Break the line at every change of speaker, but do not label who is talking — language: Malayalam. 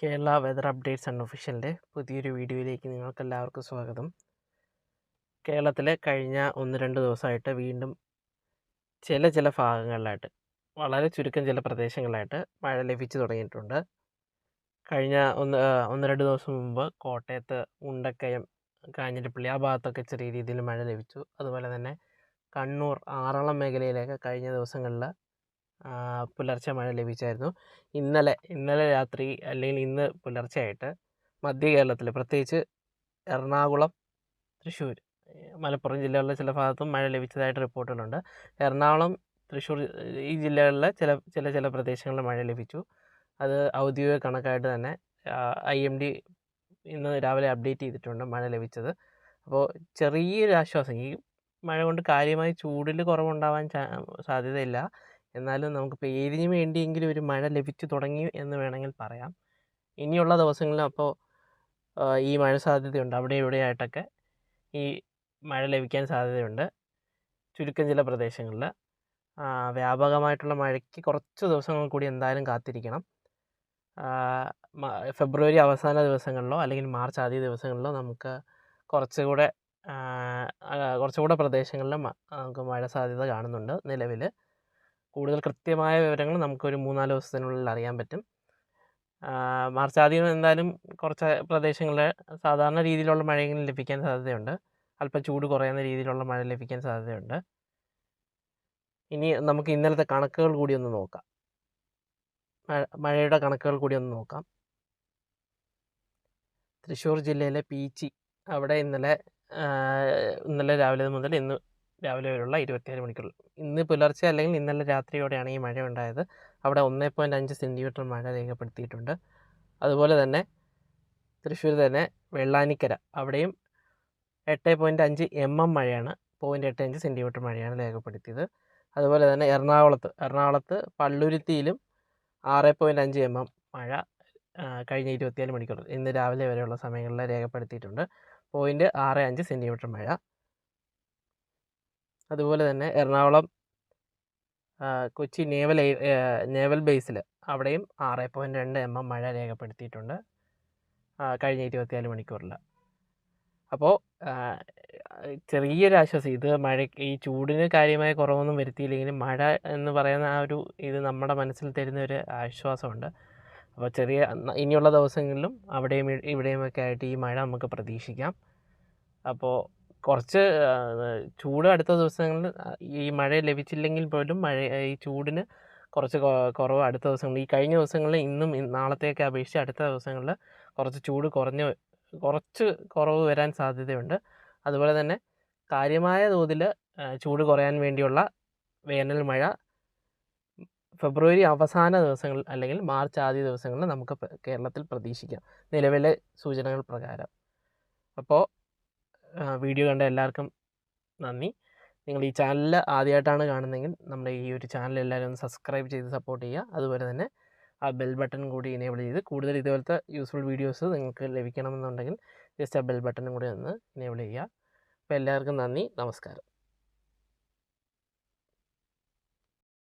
കേരള വെതർ അപ്ഡേറ്റ്സ് അൺഒഫീഷ്യലിൻ്റെ പുതിയൊരു വീഡിയോയിലേക്ക് നിങ്ങൾക്കെല്ലാവർക്കും സ്വാഗതം. കേരളത്തിലെ കഴിഞ്ഞ 1-2 ദിവസമായിട്ട് വീണ്ടും ചില ഭാഗങ്ങളിലായിട്ട് വളരെ ചുരുക്കം ചില പ്രദേശങ്ങളിലായിട്ട് മഴ ലഭിച്ചു തുടങ്ങിയിട്ടുണ്ട്. കഴിഞ്ഞ 1-2 ദിവസം മുമ്പ് കോട്ടയത്ത് മുണ്ടക്കയം, കാഞ്ഞിരപ്പള്ളി ആ ഭാഗത്തൊക്കെ ചെറിയ രീതിയിൽ മഴ ലഭിച്ചു. അതുപോലെ തന്നെ കണ്ണൂർ, ആറളം മേഖലയിലൊക്കെ കഴിഞ്ഞ ദിവസങ്ങളിൽ പുലർച്ചെ മഴ ലഭിച്ചായിരുന്നു. ഇന്നലെ രാത്രി അല്ലെങ്കിൽ ഇന്ന് പുലർച്ചെയായിട്ട് മധ്യ കേരളത്തിൽ, പ്രത്യേകിച്ച് എറണാകുളം, തൃശ്ശൂർ, മലപ്പുറം ജില്ലകളിലെ ചില ഭാഗത്തും മഴ ലഭിച്ചതായിട്ട് റിപ്പോർട്ടുകളുണ്ട്. എറണാകുളം, തൃശ്ശൂർ ഈ ജില്ലകളിലെ ചില പ്രദേശങ്ങളിൽ മഴ ലഭിച്ചു. അത് ഔദ്യോഗിക കണക്കായിട്ട് തന്നെ IMD ഇന്ന് രാവിലെ അപ്ഡേറ്റ് ചെയ്തിട്ടുണ്ട് മഴ ലഭിച്ചത്. അപ്പോൾ ചെറിയൊരു ആശ്വാസം, ഈ മഴ കൊണ്ട് കാര്യമായി ചൂടിൽ കുറവുണ്ടാവാൻ സാധ്യതയില്ല. എന്നാലും നമുക്ക് പേരിന് വേണ്ടിയെങ്കിലും ഒരു മഴ ലഭിച്ചു തുടങ്ങി എന്ന് വേണമെങ്കിൽ പറയാം. ഇനിയുള്ള ദിവസങ്ങളിൽ അപ്പോൾ ഈ മഴ സാധ്യതയുണ്ട്. അവിടെ ഇവിടെയായിട്ടൊക്കെ ഈ മഴ ലഭിക്കാൻ സാധ്യതയുണ്ട്. ചുരുക്കം ചില പ്രദേശങ്ങളിൽ വ്യാപകമായിട്ടുള്ള മഴയ്ക്ക് കുറച്ച് ദിവസങ്ങൾ കൂടി എന്തായാലും കാത്തിരിക്കണം. ഫെബ്രുവരി അവസാന ദിവസങ്ങളിലോ അല്ലെങ്കിൽ മാർച്ച് ആദ്യ ദിവസങ്ങളിലോ നമുക്ക് കുറച്ചുകൂടെ പ്രദേശങ്ങളിൽ നമുക്ക് മഴ സാധ്യത കാണുന്നുണ്ട്. നിലവിൽ കൂടുതൽ കൃത്യമായ വിവരങ്ങൾ നമുക്കൊരു 3-4 ദിവസത്തിനുള്ളിൽ അറിയാൻ പറ്റും. മാർച്ച് ആദ്യം എന്തായാലും കുറച്ച് പ്രദേശങ്ങളിൽ സാധാരണ രീതിയിലുള്ള മഴയെങ്കിലും ലഭിക്കാൻ സാധ്യതയുണ്ട്. അല്പം ചൂട് കുറയുന്ന രീതിയിലുള്ള മഴ ലഭിക്കാൻ സാധ്യതയുണ്ട്. ഇനി നമുക്ക് ഇന്നലത്തെ കണക്കുകൾ കൂടി ഒന്ന് നോക്കാം. മഴയുടെ കണക്കുകൾ കൂടി ഒന്ന് നോക്കാം. തൃശ്ശൂർ ജില്ലയിലെ പീച്ചി, അവിടെ ഇന്നലെ രാവിലെ മുതൽ ഇന്ന് രാവിലെ വരെയുള്ള 24 മണിക്കൂർ, ഇന്ന് പുലർച്ചെ അല്ലെങ്കിൽ ഇന്നലെ രാത്രിയോടെയാണ് ഈ മഴ ഉണ്ടായത്. അവിടെ 1.5 സെൻറ്റിമീറ്റർ മഴ രേഖപ്പെടുത്തിയിട്ടുണ്ട്. അതുപോലെ തന്നെ തൃശ്ശൂർ തന്നെ വെള്ളാനിക്കര, അവിടെയും 8.5 mm മഴയാണ്, 0.85 സെൻറ്റിമീറ്റർ മഴയാണ് രേഖപ്പെടുത്തിയത്. അതുപോലെ തന്നെ എറണാകുളത്ത് പള്ളുരുത്തിയിലും 6.5 mm മഴ കഴിഞ്ഞ 24 മണിക്കൂർ ഇന്ന് രാവിലെ വരെയുള്ള സമയങ്ങളിൽ രേഖപ്പെടുത്തിയിട്ടുണ്ട്. 0.65 സെൻറ്റിമീറ്റർ മഴ. അതുപോലെ തന്നെ എറണാകുളം കൊച്ചി നേവൽ ബേസിൽ അവിടെയും 6.2 mm മഴ രേഖപ്പെടുത്തിയിട്ടുണ്ട് കഴിഞ്ഞ 24 മണിക്കൂറിൽ. അപ്പോൾ ചെറിയൊരു ആശ്വാസം, ഇത് ഈ ചൂടിന് കാര്യമായ കുറവൊന്നും വരുത്തിയില്ലെങ്കിലും മഴ എന്ന് പറയുന്ന ഇത് നമ്മുടെ മനസ്സിൽ തരുന്ന ഒരു ആശ്വാസമുണ്ട്. അപ്പോൾ ഇനിയുള്ള ദിവസങ്ങളിലും അവിടെയും ഇവിടെയുമൊക്കെ ആയിട്ട് ഈ മഴ നമുക്ക് പ്രതീക്ഷിക്കാം. അപ്പോൾ കുറച്ച് ചൂട് അടുത്ത ദിവസങ്ങളിൽ ഈ മഴ ലഭിച്ചില്ലെങ്കിൽ പോലും ഈ ചൂടിന് കുറച്ച് കുറവ് അടുത്ത ദിവസങ്ങളിൽ, ഈ കഴിഞ്ഞ ദിവസങ്ങളിൽ ഇന്നും നാളത്തെയൊക്കെ അപേക്ഷിച്ച് അടുത്ത ദിവസങ്ങളിൽ കുറച്ച് ചൂട് കുറച്ച് കുറവ് വരാൻ സാധ്യതയുണ്ട്. അതുപോലെ തന്നെ കാര്യമായ തോതിൽ ചൂട് കുറയാൻ വേണ്ടിയുള്ള വേനൽ മഴ ഫെബ്രുവരി അവസാന ദിവസങ്ങളിൽ അല്ലെങ്കിൽ മാർച്ച് ആദ്യ ദിവസങ്ങളിൽ നമുക്ക് കേരളത്തിൽ പ്രതീക്ഷിക്കാം, നിലവിലെ സൂചനകൾ പ്രകാരം. അപ്പോൾ വീഡിയോ കണ്ട എല്ലാവർക്കും നന്ദി. നിങ്ങൾ ഈ ചാനൽ ആദ്യമായിട്ടാണ് കാണുന്നതെങ്കിൽ നമ്മുടെ ഈ ഒരു ചാനൽ എല്ലാവരും ഒന്ന് സബ്സ്ക്രൈബ് ചെയ്ത് സപ്പോർട്ട് ചെയ്യുക. അതുപോലെ തന്നെ ആ ബെൽ ബട്ടൺ കൂടി എനേബിൾ ചെയ്ത് കൂടുതൽ ഇതുപോലത്തെ യൂസ്ഫുൾ വീഡിയോസ് നിങ്ങൾക്ക് ലഭിക്കണമെന്നുണ്ടെങ്കിൽ ജസ്റ്റ് ആ ബെൽ ബട്ടണും കൂടി ഒന്ന് എനേബിൾ ചെയ്യുക. അപ്പോൾ എല്ലാവർക്കും നന്ദി, നമസ്കാരം.